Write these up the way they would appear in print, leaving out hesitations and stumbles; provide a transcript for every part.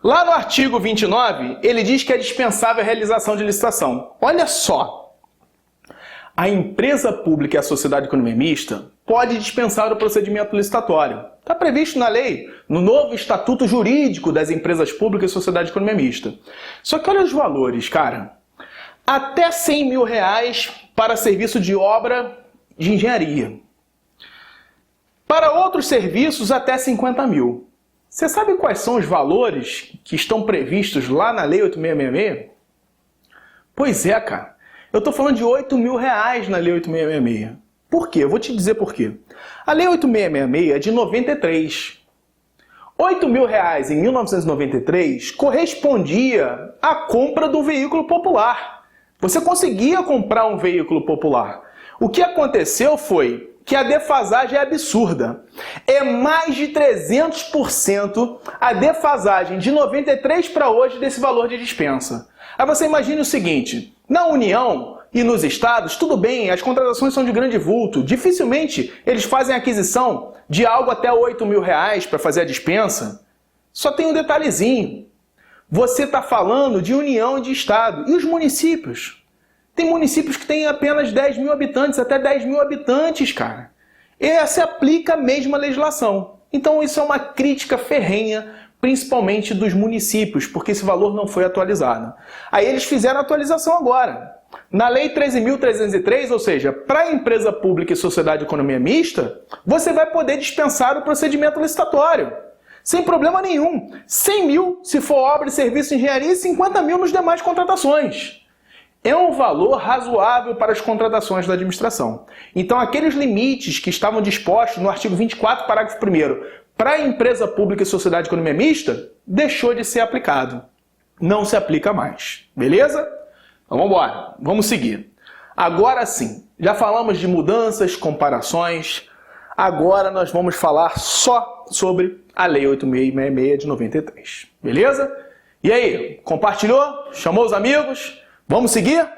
Lá no artigo 29, ele diz que é dispensável a realização de licitação. Olha só, a empresa pública e a sociedade de economia mista pode dispensar o procedimento licitatório. Está previsto na lei, no novo Estatuto Jurídico das Empresas Públicas e Sociedade de Economia Mista. Só que olha os valores, cara. Até R$100 mil para serviço de obra de engenharia. Para outros serviços, até 50 mil. Você sabe quais são os valores que estão previstos lá na Lei 8666? Pois é, cara. Eu estou falando de R$8 mil na Lei 8666. Por quê? Eu vou te dizer por quê. A Lei 8666 é de 93. R$8 mil em 1993 correspondia à compra do veículo popular. Você conseguia comprar um veículo popular. O que aconteceu foi que a defasagem é absurda. É mais de 300% a defasagem de 93 para hoje desse valor de dispensa. Aí você imagine o seguinte, na União e nos estados, tudo bem, as contratações são de grande vulto, dificilmente eles fazem aquisição de algo até R$8 mil para fazer a dispensa. Só tem um detalhezinho, você está falando de União e de Estado, e os municípios? Tem municípios que têm apenas 10 mil habitantes, até 10 mil habitantes, cara. E se aplica a mesma legislação. Então isso é uma crítica ferrenha, principalmente dos municípios, porque esse valor não foi atualizado. Aí eles fizeram a atualização agora. Na Lei 13.303, ou seja, para a empresa pública e sociedade de economia mista, você vai poder dispensar o procedimento licitatório. Sem problema nenhum. 100 mil se for obra e serviço de engenharia e 50 mil nos demais contratações. É um valor razoável para as contratações da administração. Então, aqueles limites que estavam dispostos no artigo 24, parágrafo 1º, para a empresa pública e sociedade de economia mista, deixou de ser aplicado. Não se aplica mais. Beleza? Então, vamos embora. Vamos seguir. Agora sim, já falamos de mudanças, comparações. Agora nós vamos falar só sobre a Lei 8666 de 93. Beleza? E aí, compartilhou? Chamou os amigos? Vamos seguir?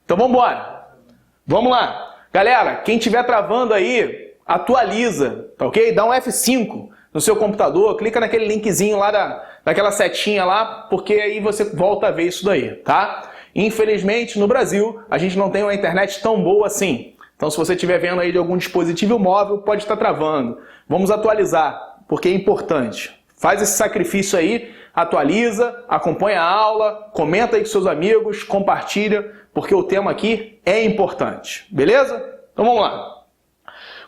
Então vamos embora. Vamos lá. Galera, quem estiver travando aí, atualiza, tá ok? Dá um F5 no seu computador, clica naquele linkzinho lá daquela setinha lá, porque aí você volta a ver isso daí, tá? Infelizmente, no Brasil, a gente não tem uma internet tão boa assim. Então, se você estiver vendo aí de algum dispositivo móvel, pode estar travando. Vamos atualizar, porque é importante. Faz esse sacrifício aí, atualiza, acompanha a aula, comenta aí com seus amigos, compartilha, porque o tema aqui é importante. Beleza? Então vamos lá.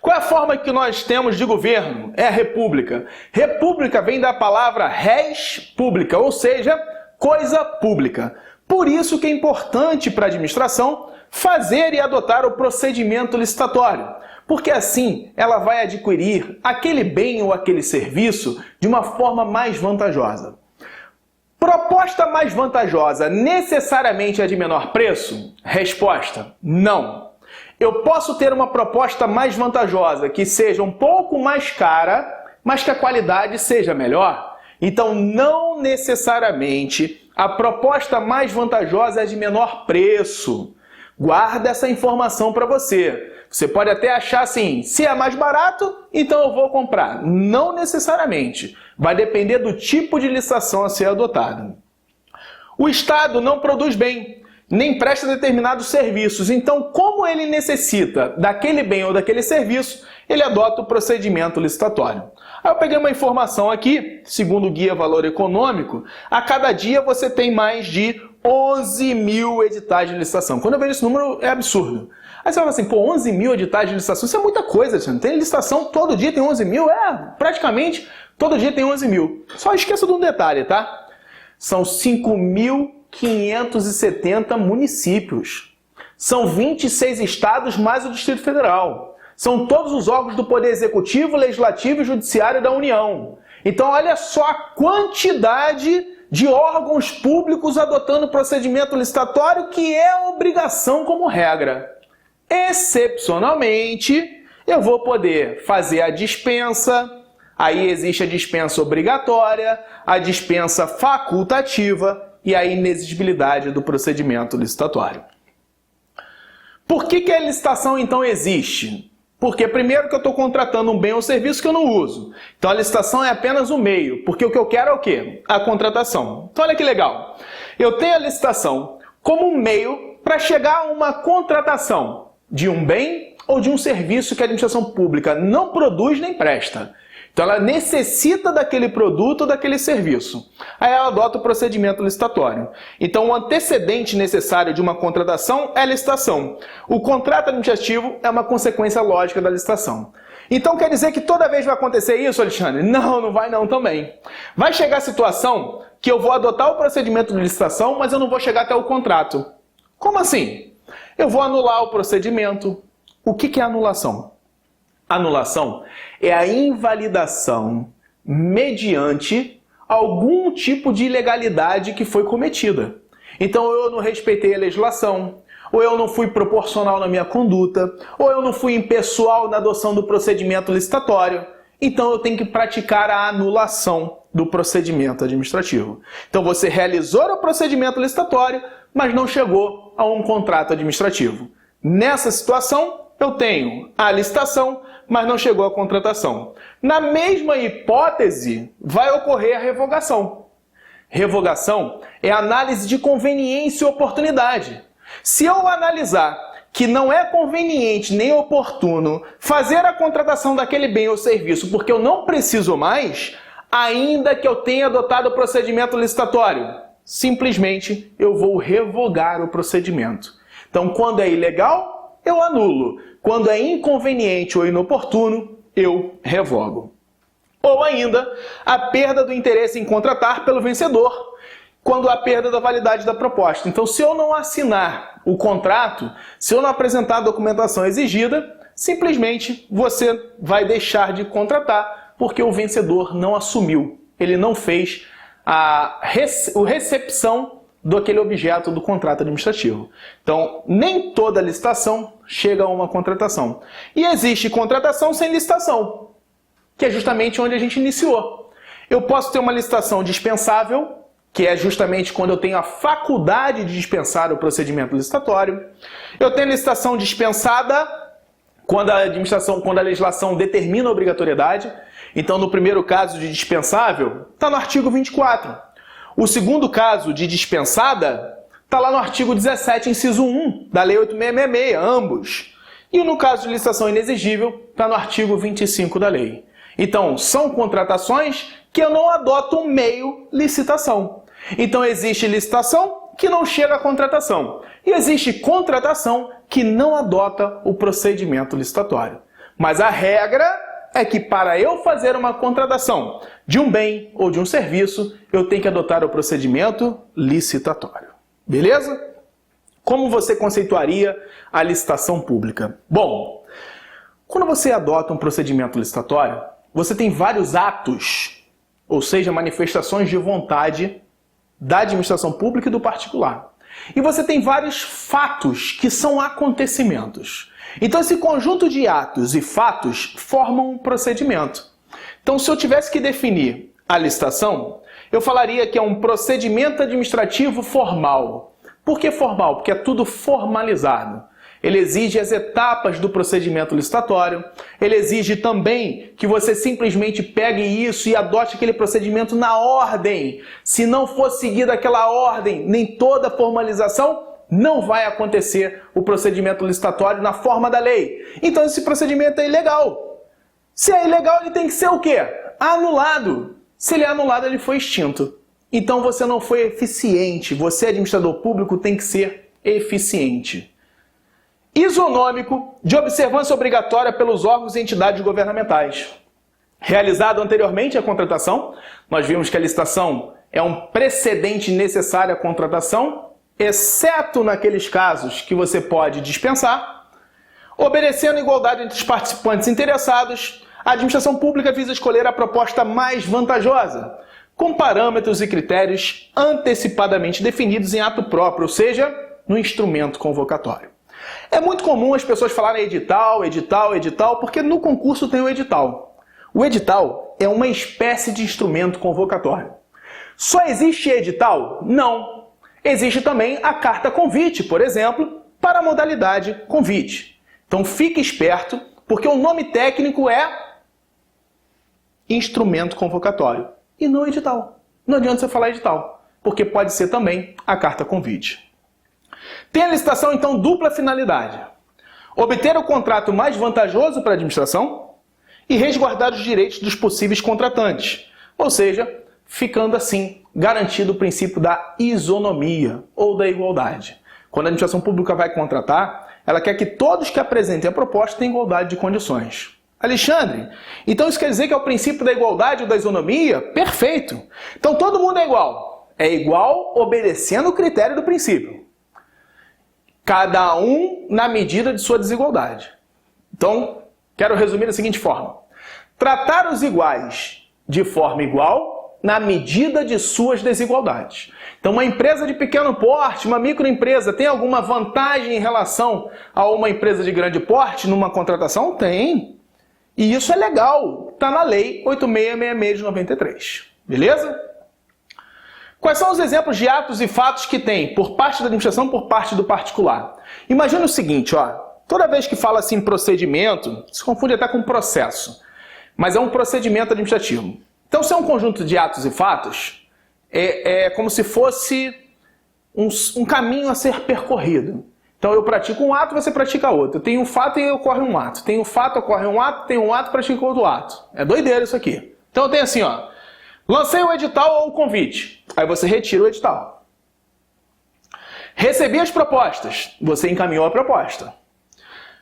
Qual é a forma que nós temos de governo? É a república. República vem da palavra res pública, ou seja, coisa pública. Por isso que é importante para a administração fazer e adotar o procedimento licitatório, porque assim ela vai adquirir aquele bem ou aquele serviço de uma forma mais vantajosa. Proposta mais vantajosa necessariamente é de menor preço? Resposta: não. Eu posso ter uma proposta mais vantajosa que seja um pouco mais cara, mas que a qualidade seja melhor. Então, não necessariamente a proposta mais vantajosa é de menor preço. Guarda essa informação para você. Você pode até achar assim, se é mais barato, então eu vou comprar. Não necessariamente. Vai depender do tipo de licitação a ser adotado. O Estado não produz bem, nem presta determinados serviços. Então, como ele necessita daquele bem ou daquele serviço, ele adota o procedimento licitatório. Aí eu peguei uma informação aqui, segundo o Guia Valor Econômico, a cada dia você tem mais de 11 mil editais de licitação. Quando eu vejo esse número, é absurdo. Aí você fala assim, pô, 11 mil editais de licitação, isso é muita coisa, gente. Tem licitação, todo dia tem 11 mil, praticamente todo dia tem 11 mil. Só esqueça de um detalhe, tá? São 5.570 municípios. São 26 estados mais o Distrito Federal. São todos os órgãos do Poder Executivo, Legislativo e Judiciário da União. Então, olha só a quantidade de órgãos públicos adotando procedimento licitatório, que é obrigação como regra. Excepcionalmente, eu vou poder fazer a dispensa, aí existe a dispensa obrigatória, a dispensa facultativa e a inexigibilidade do procedimento licitatório. Por que a licitação então existe? Porque primeiro que eu estou contratando um bem ou serviço que eu não uso. Então a licitação é apenas um meio, porque o que eu quero é o quê? A contratação. Então olha que legal. Eu tenho a licitação como um meio para chegar a uma contratação de um bem ou de um serviço que a administração pública não produz nem presta. Então ela necessita daquele produto ou daquele serviço. Aí ela adota o procedimento licitatório. Então o antecedente necessário de uma contratação é a licitação. O contrato administrativo é uma consequência lógica da licitação. Então quer dizer que toda vez vai acontecer isso, Alexandre? Não, não vai não também. Vai chegar a situação que eu vou adotar o procedimento de licitação, mas eu não vou chegar até o contrato. Como assim? Eu vou anular o procedimento. O que é anulação? Anulação é a invalidação mediante algum tipo de ilegalidade que foi cometida. Então eu não respeitei a legislação, ou eu não fui proporcional na minha conduta, ou eu não fui impessoal na adoção do procedimento licitatório. Então eu tenho que praticar a anulação do procedimento administrativo. Então você realizou o procedimento licitatório, mas não chegou a um contrato administrativo. Nessa situação, eu tenho a licitação, mas não chegou à contratação. Na mesma hipótese, vai ocorrer a revogação. Revogação é análise de conveniência e oportunidade. Se eu analisar que não é conveniente nem oportuno fazer a contratação daquele bem ou serviço porque eu não preciso mais, ainda que eu tenha adotado o procedimento licitatório, simplesmente eu vou revogar o procedimento. Então, quando é ilegal, eu anulo. Quando é inconveniente ou inoportuno, eu revogo. Ou ainda, a perda do interesse em contratar pelo vencedor, quando há perda da validade da proposta. Então, se eu não assinar o contrato, se eu não apresentar a documentação exigida, simplesmente você vai deixar de contratar, porque o vencedor não assumiu, ele não fez a recepção daquele objeto do contrato administrativo. Então, nem toda licitação chega a uma contratação. E existe contratação sem licitação, que é justamente onde a gente iniciou. Eu posso ter uma licitação dispensável, que é justamente quando eu tenho a faculdade de dispensar o procedimento licitatório. Eu tenho licitação dispensada quando a legislação determina a obrigatoriedade. Então, no primeiro caso de dispensável, está no artigo 24. O segundo caso de dispensada está lá no artigo 17, inciso 1, da Lei 8.666, ambos. E no caso de licitação inexigível, está no artigo 25 da lei. Então, são contratações que eu não adoto um meio licitação. Então, existe licitação que não chega à contratação. E existe contratação que não adota o procedimento licitatório. Mas a regra é que para eu fazer uma contratação de um bem ou de um serviço, eu tenho que adotar o procedimento licitatório. Beleza? Como você conceituaria a licitação pública? Bom, quando você adota um procedimento licitatório, você tem vários atos, ou seja, manifestações de vontade da administração pública e do particular. E você tem vários fatos que são acontecimentos. Então esse conjunto de atos e fatos formam um procedimento. Então se eu tivesse que definir a licitação, eu falaria que é um procedimento administrativo formal. Por que formal? Porque é tudo formalizado. Ele exige as etapas do procedimento licitatório, ele exige também que você simplesmente pegue isso e adote aquele procedimento na ordem. Se não for seguida aquela ordem, nem toda formalização, não vai acontecer o procedimento licitatório na forma da lei. Então esse procedimento é ilegal. Se é ilegal, ele tem que ser o quê? Anulado. Se ele é anulado, ele foi extinto. Então você não foi eficiente. Você, administrador público, tem que ser eficiente. Isonômico de observância obrigatória pelos órgãos e entidades governamentais. Realizado anteriormente a contratação, nós vimos que a licitação é um precedente necessário à contratação, exceto naqueles casos que você pode dispensar. Obedecendo a igualdade entre os participantes interessados, a administração pública visa escolher a proposta mais vantajosa, com parâmetros e critérios antecipadamente definidos em ato próprio, ou seja, no instrumento convocatório. É muito comum as pessoas falarem edital, edital, edital, porque no concurso tem o edital. O edital é uma espécie de instrumento convocatório. Só existe edital? Não. Existe também a carta convite, por exemplo, para a modalidade convite. Então fique esperto, Porque o nome técnico é instrumento convocatório e não edital. Não adianta você falar edital, porque pode ser também a carta convite. Tem a licitação, então, dupla finalidade: obter o contrato mais vantajoso para a administração e resguardar os direitos dos possíveis contratantes, ou seja, ficando assim garantido o princípio da isonomia ou da igualdade. Quando a administração pública vai contratar, ela quer que todos que apresentem a proposta tenham igualdade de condições. Alexandre, então isso quer dizer que é o princípio da igualdade ou da isonomia? Perfeito! Então todo mundo é igual. É igual obedecendo o critério do princípio. Cada um na medida de sua desigualdade. Então, quero resumir da seguinte forma: tratar os iguais de forma igual na medida de suas desigualdades. Então, uma empresa de pequeno porte, uma microempresa, tem alguma vantagem em relação a uma empresa de grande porte numa contratação? Tem. E isso é legal. Está na Lei 8666 de 93. Beleza? Quais são os exemplos de atos e fatos que tem por parte da administração, por parte do particular? Imagina o seguinte, ó. Toda vez que fala assim procedimento, se confunde até com processo. Mas é um procedimento administrativo. Então, se é um conjunto de atos e fatos, é como se fosse um caminho a ser percorrido. Então, eu pratico um ato, você pratica outro. Eu tenho um fato e ocorre um ato. Tenho um fato, ocorre um ato, tenho um ato, pratico outro ato. É doideira isso aqui. Então, eu tenho assim, ó. Lancei o edital ou o convite. Aí você retira o edital. Recebi as propostas. Você encaminhou a proposta.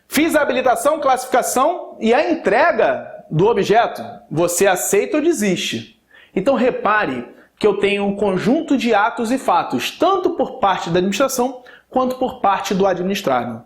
Fiz a habilitação, classificação e a entrega do objeto. Você aceita ou desiste. Então, repare que eu tenho um conjunto de atos e fatos, tanto por parte da administração quanto por parte do administrado.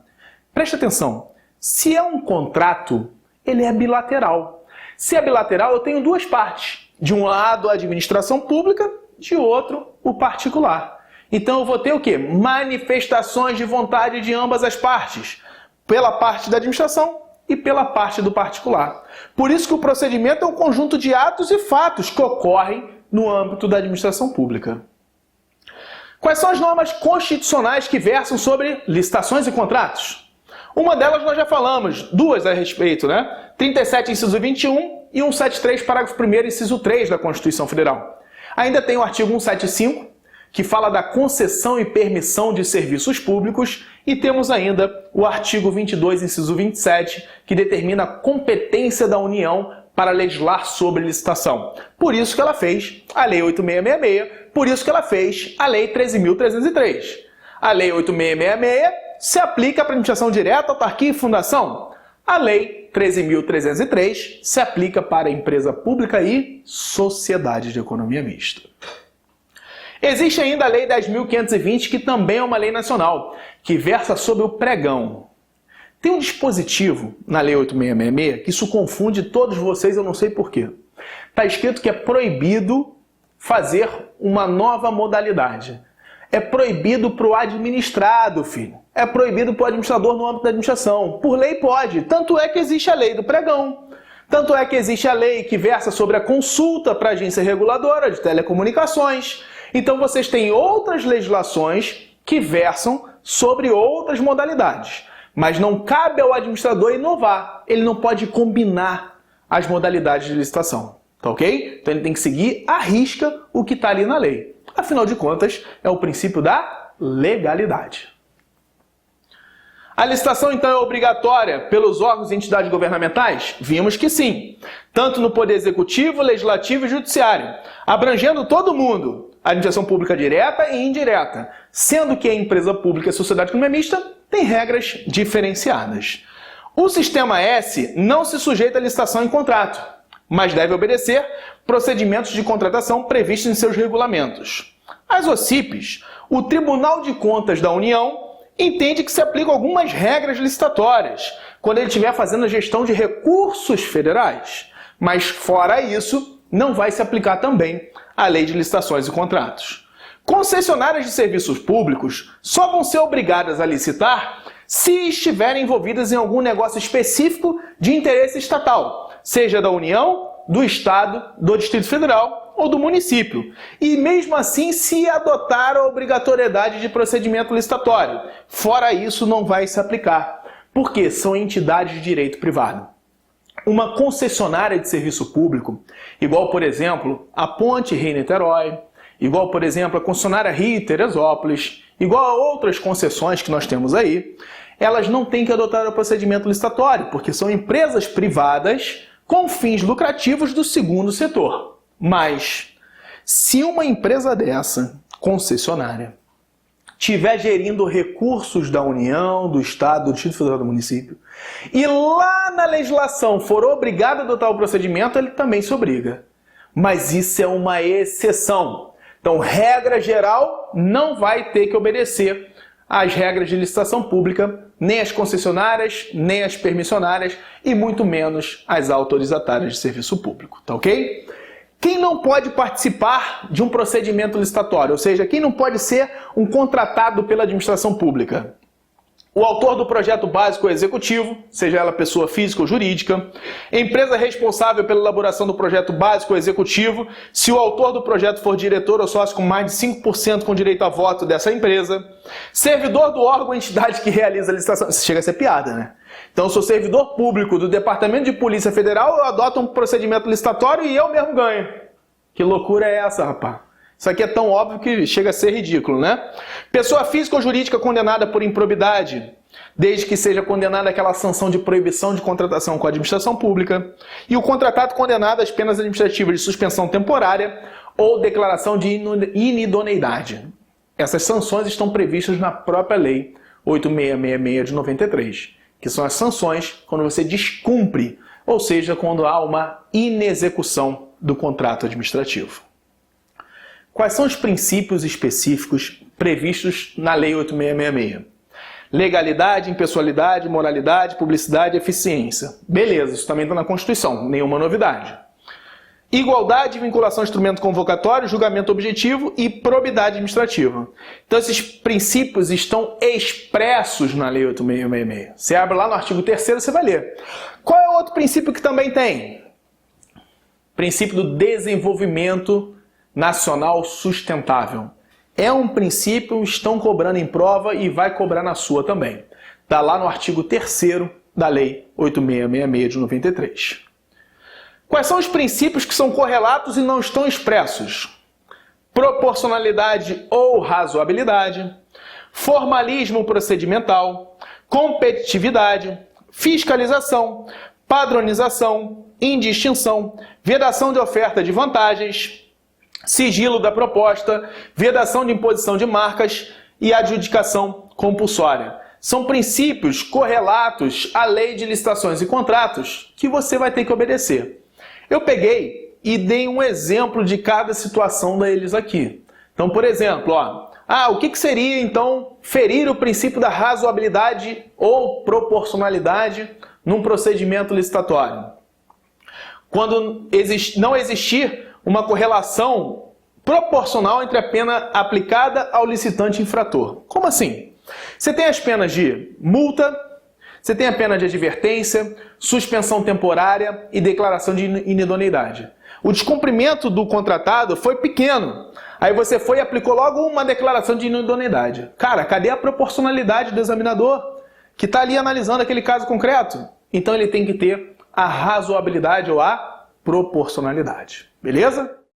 Preste atenção, se é um contrato, ele é bilateral. Se é bilateral, eu tenho duas partes. De um lado, a administração pública, de outro, o particular. Então eu vou ter o quê? Manifestações de vontade de ambas as partes, pela parte da administração e pela parte do particular. Por isso que o procedimento é um conjunto de atos e fatos que ocorrem no âmbito da administração pública. Quais são as normas constitucionais que versam sobre licitações e contratos? Uma delas nós já falamos, duas a respeito, né? 37, inciso 21 e 173, parágrafo 1º, inciso 3 da Constituição Federal. Ainda tem o artigo 175, que fala da concessão e permissão de serviços públicos, e temos ainda o artigo 22, inciso 27, que determina a competência da União para legislar sobre licitação. Por isso que ela fez a Lei 8666, por isso que ela fez a Lei 13.303. A Lei 8666 se aplica para administração direta, autarquia e fundação. A Lei 13.303 se aplica para empresa pública e sociedade de economia mista. Existe ainda a Lei 10.520, que também é uma lei nacional, que versa sobre o pregão. Tem um dispositivo na Lei 8666 que isso confunde todos vocês, eu não sei porquê. Está escrito que é proibido fazer uma nova modalidade. É proibido para o administrado, filho. É proibido para o administrador no âmbito da administração. Por lei pode. Tanto é que existe a lei do pregão. Tanto é que existe a lei que versa sobre a consulta para a agência reguladora de telecomunicações. Então vocês têm outras legislações que versam sobre outras modalidades. Mas não cabe ao administrador inovar. Ele não pode combinar as modalidades de licitação. Tá ok? Então ele tem que seguir à risca o que está ali na lei. Afinal de contas, é o princípio da legalidade. A licitação, então, é obrigatória pelos órgãos e entidades governamentais? Vimos que sim. Tanto no Poder Executivo, Legislativo e Judiciário. Abrangendo todo mundo. Administração pública direta e indireta. Sendo que a empresa pública e a sociedade econômica mista tem regras diferenciadas. O Sistema S não se sujeita à licitação em contrato, mas deve obedecer procedimentos de contratação previstos em seus regulamentos. As OCPs, o Tribunal de Contas da União, entende que se aplicam algumas regras licitatórias, quando ele estiver fazendo a gestão de recursos federais. Mas, fora isso, não vai se aplicar também a Lei de Licitações e Contratos. Concessionárias de serviços públicos só vão ser obrigadas a licitar se estiverem envolvidas em algum negócio específico de interesse estatal, seja da União, do Estado, do Distrito Federal ou do município. E mesmo assim, se adotar a obrigatoriedade de procedimento licitatório. Fora isso, não vai se aplicar, porque são entidades de direito privado. uma concessionária de serviço público, igual, por exemplo, a Ponte Rio-Niterói, igual, por exemplo, a concessionária Rio-Teresópolis, igual a outras concessões que nós temos aí, elas não têm que adotar o procedimento licitatório, porque são empresas privadas com fins lucrativos do segundo setor. Mas, se uma empresa dessa, concessionária, estiver gerindo recursos da União, do Estado, do Distrito Federal, do município, e lá na legislação for obrigado a adotar o procedimento, ele também se obriga. Mas isso é uma exceção. Então, regra geral, não vai ter que obedecer às regras de licitação pública, nem as concessionárias, nem as permissionárias, e muito menos as autorizatárias de serviço público, tá ok? Quem não pode participar de um procedimento licitatório, ou seja, quem não pode ser um contratado pela administração pública? O autor do projeto básico executivo, seja ela pessoa física ou jurídica, empresa responsável pela elaboração do projeto básico executivo, se o autor do projeto for diretor ou sócio com mais de 5% com direito a voto dessa empresa, servidor do órgão ou entidade que realiza a licitação. Isso chega a ser piada, né? Então, eu sou servidor público do Departamento de Polícia Federal, eu adoto um procedimento licitatório e eu mesmo ganho. Que loucura é essa, rapaz? Isso aqui é tão óbvio que chega a ser ridículo, né? Pessoa física ou jurídica condenada por improbidade, desde que seja condenada àquela sanção de proibição de contratação com a administração pública, e o contratado condenado às penas administrativas de suspensão temporária ou declaração de inidoneidade. Essas sanções estão previstas na própria Lei 8666 de 93, que são as sanções quando você descumpre, ou seja, quando há uma inexecução do contrato administrativo. Quais são os princípios específicos previstos na Lei 8666? Legalidade, impessoalidade, moralidade, publicidade e eficiência. Beleza, isso também está na Constituição, nenhuma novidade. Igualdade, vinculação ao instrumento convocatório, julgamento objetivo e probidade administrativa. Então esses princípios estão expressos na Lei 8666. Você abre lá no artigo 3º, você vai ler. Qual é o outro princípio que também tem? Princípio do desenvolvimento nacional sustentável. É um princípio, estão cobrando em prova e vai cobrar na sua também. Está lá no artigo 3º da Lei 8666 de 93. Quais são os princípios que são correlatos e não estão expressos? Proporcionalidade ou razoabilidade, formalismo procedimental, competitividade, fiscalização, padronização, indistinção, vedação de oferta de vantagens, sigilo da proposta, vedação de imposição de marcas e adjudicação compulsória. São princípios correlatos à Lei de Licitações e Contratos que você vai ter que obedecer. Eu peguei e dei um exemplo de cada situação deles aqui. Então, por exemplo, o que seria, então, ferir o princípio da razoabilidade ou proporcionalidade num procedimento licitatório? Quando não existir uma correlação proporcional entre a pena aplicada ao licitante infrator. Como assim? Você tem as penas de multa, você tem a pena de advertência, suspensão temporária e declaração de inidoneidade. O descumprimento do contratado foi pequeno. Aí você foi e aplicou logo uma declaração de inidoneidade. Cara, cadê a proporcionalidade do examinador que está ali analisando aquele caso concreto? Então ele tem que ter a razoabilidade ou a proporcionalidade. Beleza?